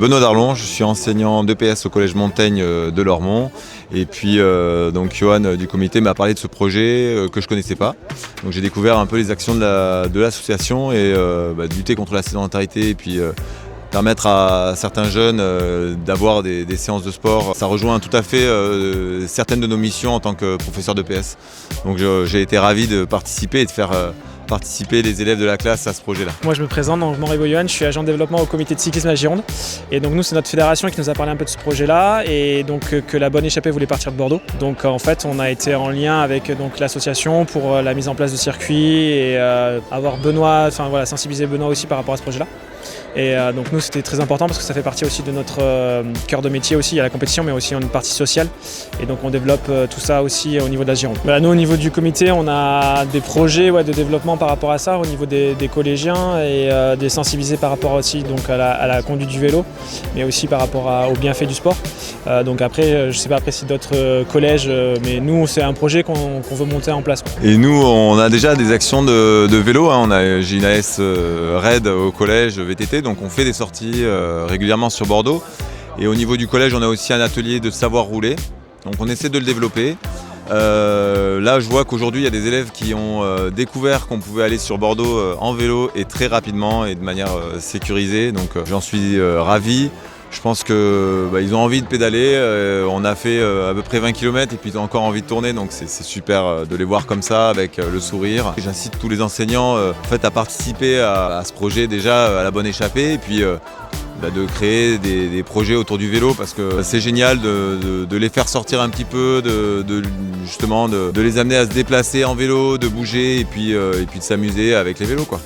Benoît Darlon, je suis enseignant d'EPS au collège Montaigne de Lormont. Et puis donc Johan du comité m'a parlé de ce projet que je ne connaissais pas. Donc j'ai découvert un peu les actions de l'association et de lutter contre la sédentarité et puis permettre à certains jeunes d'avoir des séances de sport. Ça rejoint tout à fait certaines de nos missions en tant que professeur d'EPS. Donc j'ai été ravi de participer et de faire participer les élèves de la classe à ce projet-là. Moi je me présente, donc je m'appelle Johan, je suis agent de développement au comité de cyclisme à Gironde. Et donc nous c'est notre fédération qui nous a parlé un peu de ce projet-là et donc que la Bonne Échappée voulait partir de Bordeaux. Donc en fait on a été en lien avec l'association pour la mise en place de circuits et avoir Benoît, sensibiliser Benoît aussi par rapport à ce projet-là. Et donc nous c'était très important parce que ça fait partie aussi de notre cœur de métier aussi, il y a la compétition mais aussi une partie sociale et donc on développe tout ça aussi au niveau de la Gironde. Nous au niveau du comité on a des projets de développement par rapport à ça au niveau des collégiens et des sensibiliser par rapport aussi donc à la conduite du vélo mais aussi par rapport aux bienfaits du sport. Donc après je sais pas après si d'autres collèges mais nous c'est un projet qu'on veut monter en place. Et nous on a déjà des actions de vélo, j'ai une AS RAID au collège VTT, donc on fait des sorties régulièrement sur Bordeaux. Et au niveau du collège, on a aussi un atelier de savoir rouler, donc on essaie de le développer. Là, je vois qu'aujourd'hui, il y a des élèves qui ont découvert qu'on pouvait aller sur Bordeaux en vélo et très rapidement et de manière sécurisée, donc j'en suis ravi. Je pense qu'ils ont envie de pédaler, on a fait à peu près 20 km et puis ils ont encore envie de tourner, donc c'est super de les voir comme ça avec le sourire. J'incite tous les enseignants à participer à ce projet déjà à la Bonne Échappée et puis de créer des projets autour du vélo parce que c'est génial de les faire sortir un petit peu, justement de les amener à se déplacer en vélo, de bouger et puis de s'amuser avec les vélos, quoi.